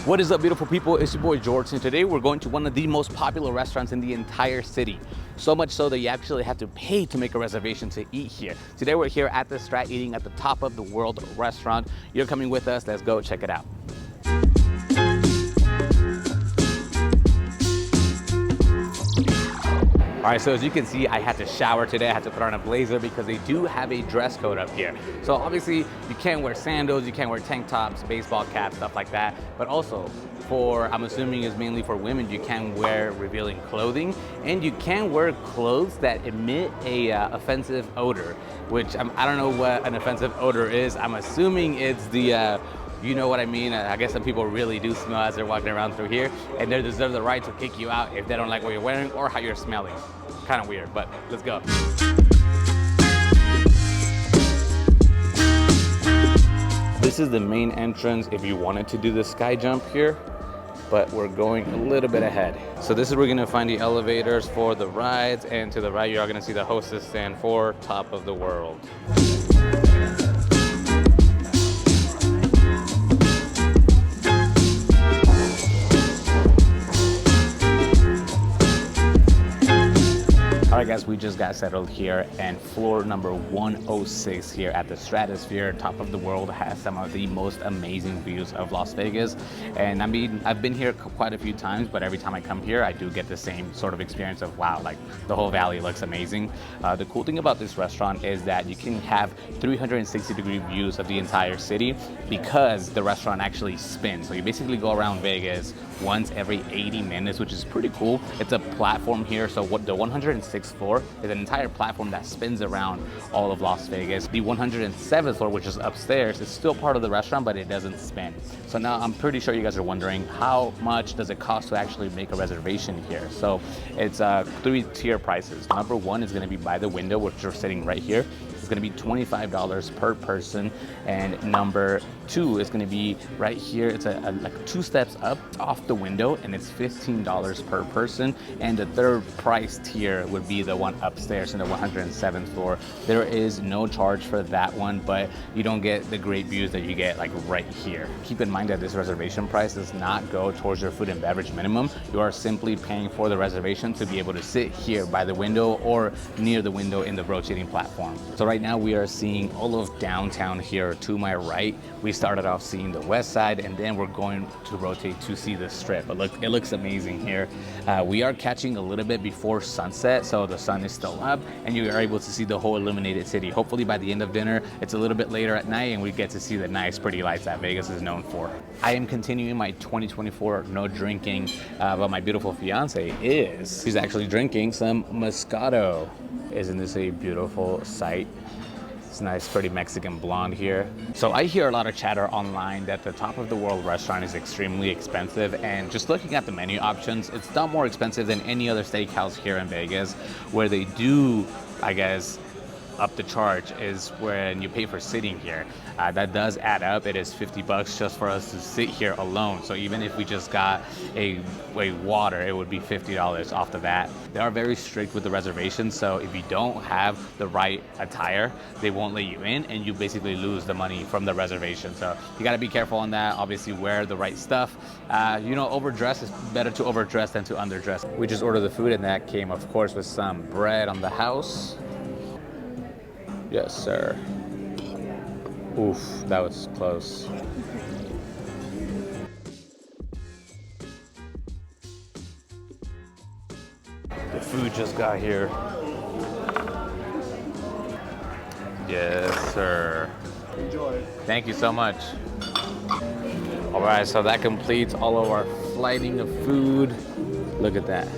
What is up, beautiful people? It's your boy George, and today we're going to one of the most popular restaurants in the entire city. So much so that you actually have to pay to make a reservation to eat here. Today we're here at the Strat eating at the Top of the World restaurant. You're coming with us. Let's go check it out. All right, so as you can see, I had to shower today. I had to put on a blazer because they do have a dress code up here. So obviously you can't wear sandals, you can't wear tank tops, baseball caps, stuff like that. But also for, I'm assuming is mainly for women, you can wear revealing clothing, and you can wear clothes that emit a offensive odor, which I don't know what an offensive odor is. I'm assuming it's the, you know what I mean? I guess some people really do smell as they're walking around through here, and they deserve the right to kick you out if they don't like what you're wearing or how you're smelling. Kind of weird, but let's go. This is the main entrance if you wanted to do the sky jump here, but we're going a little bit ahead. So this is where you're gonna find the elevators for the rides, and to the right you are gonna see the hostess stand for Top of the World. All right, guys, we just got settled here, and floor number 106 here at the Stratosphere, Top of the World, has some of the most amazing views of Las Vegas. And I mean, I've been here quite a few times, but every time I come here, I do get the same sort of experience of, wow, like the whole valley looks amazing. The cool thing about this restaurant is that you can have 360-degree views of the entire city because the restaurant actually spins. So you basically go around Vegas once every 80 minutes, which is pretty cool. It's a platform here, so what the 106th floor is an entire platform that spins around all of Las Vegas. The 107th floor, which is upstairs, is still part of the restaurant, but it doesn't spin. So now I'm pretty sure you guys are wondering, how much does it cost to actually make a reservation here? So it's 3-tier prices. Number one is going to be by the window, which we're sitting right here. It's going to be $25 per person, and number two is going to be right here. It's like 2 steps up off the window, and it's $15 per person. And the third price tier would be the one upstairs in the 107th floor. There is no charge for that one, but you don't get the great views that you get like right here. Keep in mind that this reservation price does not go towards your food and beverage minimum. You are simply paying for the reservation to be able to sit here by the window or near the window in the rotating platform. So right now we are seeing all of downtown here to my right. We started off seeing the west side, and then we're going to rotate to see the strip. But look, it looks amazing here. We are catching a little bit before sunset, so the sun is still up and you are able to see the whole illuminated city. Hopefully by the end of dinner, it's a little bit later at night and we get to see the nice pretty lights that Vegas is known for. I am continuing my 2024 no drinking, but my beautiful fiance she's actually drinking some Moscato. Isn't this a beautiful sight? It's nice, pretty Mexican blonde here. So I hear a lot of chatter online that the Top of the World restaurant is extremely expensive, and just looking at the menu options, it's not more expensive than any other steakhouse here in Vegas. Where they do, I guess, up the charge is when you pay for sitting here. That does add up. It is $50 just for us to sit here alone. So even if we just got a water, it would be $50 off the bat. They are very strict with the reservations, so if you don't have the right attire, they won't let you in, and you basically lose the money from the reservation. So you got to be careful on that. Obviously wear the right stuff. You know, overdress is better to overdress than to underdress. We just ordered the food, and that came of course with some bread on the house. Yes, sir. Oof, that was close. The food just got here. Yes, sir. Enjoy. Thank you so much. All right, so that completes all of our flighting of food. Look at that.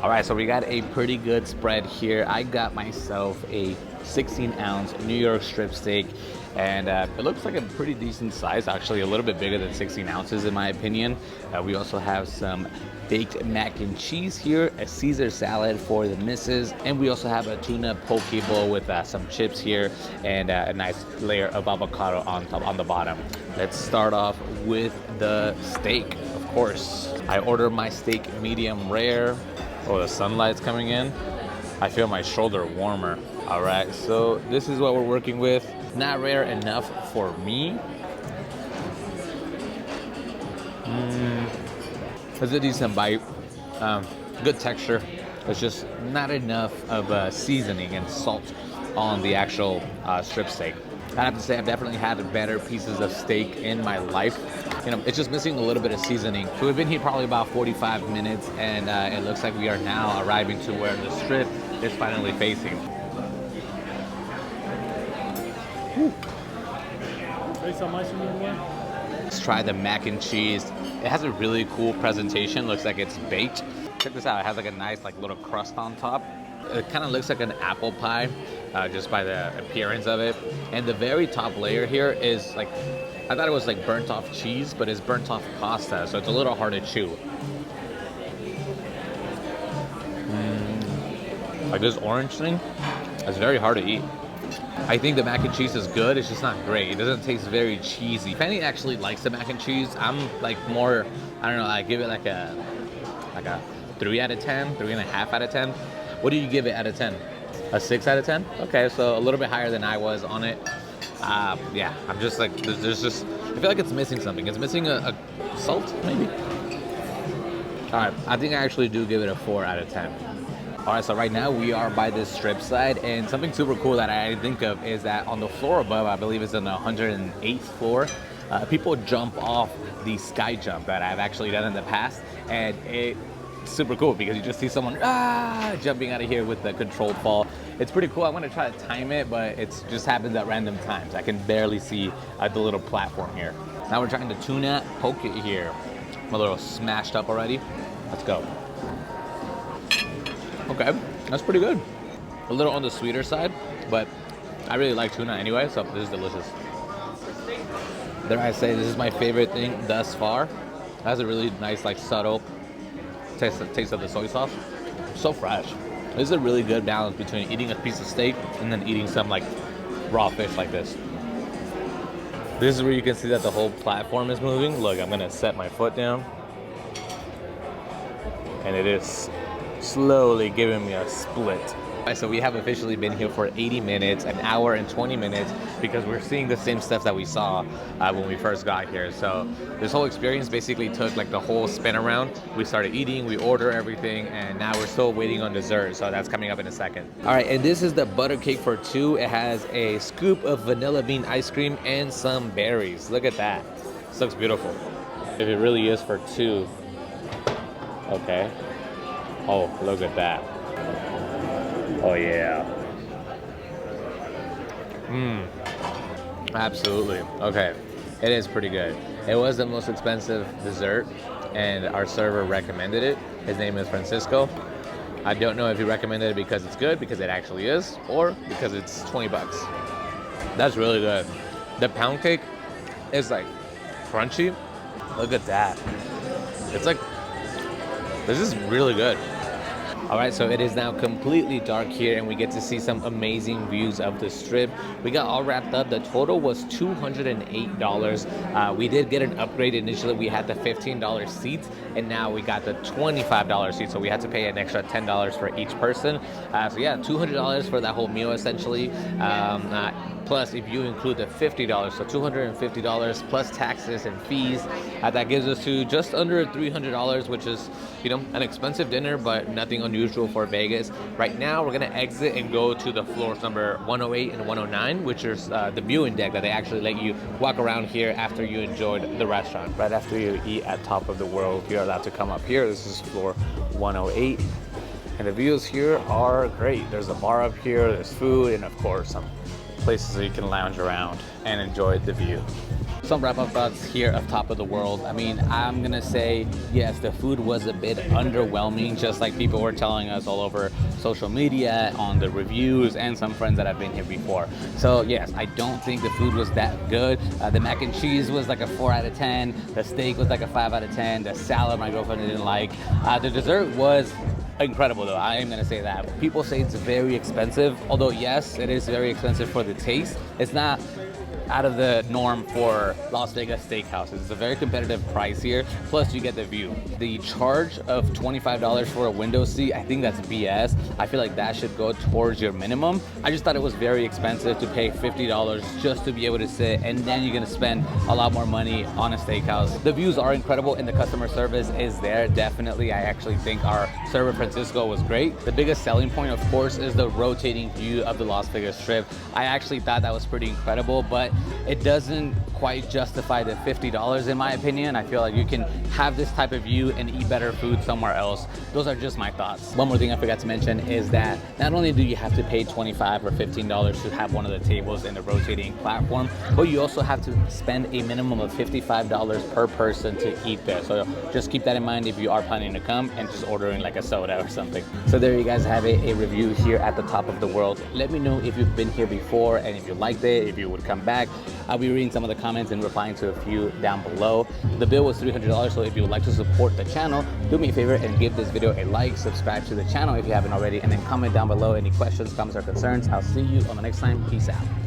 All right, so we got a pretty good spread here. I got myself a 16-ounce New York strip steak, and it looks like a pretty decent size, actually a little bit bigger than 16 ounces in my opinion. We also have some baked mac and cheese here, a Caesar salad for the missus, and we also have a tuna poke bowl with some chips here, and a nice layer of avocado on top, on the bottom. Let's start off with the steak, of course. I ordered my steak medium rare. Oh, the sunlight's coming in. I feel my shoulder warmer. All right, so this is what we're working with. Not rare enough for me. It's a decent bite. Good texture. It's just not enough of seasoning and salt on the actual strip steak. I have to say, I've definitely had better pieces of steak in my life. You know, it's just missing a little bit of seasoning. So we've been here probably about 45 minutes, and it looks like we are now arriving to where the strip is finally facing. Let's try the mac and cheese. It has a really cool presentation. Looks like it's baked. Check this out. It has like a nice like little crust on top. It kind of looks like an apple pie, just by the appearance of it. And the very top layer here is like, I thought it was like burnt off cheese, but it's burnt off pasta, so it's a little hard to chew. Like this orange thing, it's very hard to eat. I think the mac and cheese is good, it's just not great. It doesn't taste very cheesy. Penny actually likes the mac and cheese. I'm like more, I don't know, I give it like a 3 out of 10, 3.5 out of 10. What do you give it out of 10? A 6 out of 10? Okay, so a little bit higher than I was on it. Yeah, I'm just like, there's just, I feel like it's missing something. It's missing a salt, maybe? All right, I think I actually do give it a 4 out of 10. All right, so right now we are by this strip side, and something super cool that I think of is that on the floor above, I believe it's on the 108th floor, people jump off the sky jump that I've actually done in the past, and it's super cool because you just see someone jumping out of here with the controlled fall. It's pretty cool. I'm gonna try to time it, but it's just happens at random times. I can barely see the little platform here. Now we're trying the tuna poke it here. I'm a little smashed up already. Let's go. Okay, that's pretty good. A little on the sweeter side, but I really like tuna anyway, so this is delicious. Dare I say, this is my favorite thing thus far. It has a really nice, like, subtle taste of the soy sauce. So fresh. This is a really good balance between eating a piece of steak and then eating some, like, raw fish like this. This is where you can see that the whole platform is moving. Look, I'm gonna set my foot down. And it is slowly giving me a split. So we have officially been here for 80 minutes, an hour and 20 minutes, because we're seeing the same stuff that we saw when we first got here. So this whole experience basically took like the whole spin around. We started eating, we ordered everything, and now we're still waiting on dessert. So that's coming up in a second. All right, and this is the butter cake for 2. It has a scoop of vanilla bean ice cream and some berries. Look at that. This looks beautiful. If it really is for 2. Okay. Oh, look at that. Oh yeah. Absolutely. Okay. It is pretty good. It was the most expensive dessert, and our server recommended it. His name is Francisco. I don't know if he recommended it because it's good, because it actually is, or because it's 20 bucks. That's really good. The pound cake is like crunchy. Look at that. It's like, this is really good. All right, so it is now completely dark here, and we get to see some amazing views of the strip. We got all wrapped up. The total was $208. We did get an upgrade initially. We had the $15 seats, and now we got the $25 seats, so we had to pay an extra $10 for each person. So yeah, $200 for that whole meal essentially. Plus, if you include the $50, so $250 plus taxes and fees, that gives us to just under $300, which is, you know, an expensive dinner, but nothing unusual for Vegas. Right now, we're gonna exit and go to the floors number 108 and 109, which is the viewing deck that they actually let you walk around here after you enjoyed the restaurant. Right after you eat at Top of the World, you're allowed to come up here. This is floor 108. And the views here are great. There's a bar up here, there's food, and of course, some places that you can lounge around and enjoy the view. Some wrap-up thoughts here of Top of the World. I mean, I'm gonna say, yes, the food was a bit underwhelming, just like people were telling us all over social media, on the reviews, and some friends that have been here before. So yes, I don't think the food was that good. The mac and cheese was like a 4 out of 10. The steak was like a 5 out of 10. The salad, my girlfriend didn't like. The dessert was incredible though, I am gonna say that. People say it's very expensive, although yes, it is very expensive for the taste. It's not out of the norm for Las Vegas steakhouses. It's a very competitive price here, plus you get the view. The charge of $25 for a window seat, I think that's BS. I feel like that should go towards your minimum. I just thought it was very expensive to pay $50 just to be able to sit, and then you're gonna spend a lot more money on a steakhouse. The views are incredible and the customer service is there, definitely. I actually think our server Francisco was great. The biggest selling point, of course, is the rotating view of the Las Vegas Strip. I actually thought that was pretty incredible, but it doesn't quite justify the $50 in my opinion. I feel like you can have this type of view and eat better food somewhere else. Those are just my thoughts. One more thing I forgot to mention is that not only do you have to pay $25 or $15 to have one of the tables in the rotating platform, but you also have to spend a minimum of $55 per person to eat there. So just keep that in mind if you are planning to come and just ordering like a soda or something. So there you guys have it, a review here at the top of the world. Let me know if you've been here before and if you liked it, if you would come back. I'll be reading some of the comments and replying to a few down below. The bill was $300, so if you would like to support the channel, do me a favor and give this video a like, subscribe to the channel if you haven't already, and then comment down below any questions, comments, or concerns. I'll see you on the next time. Peace out.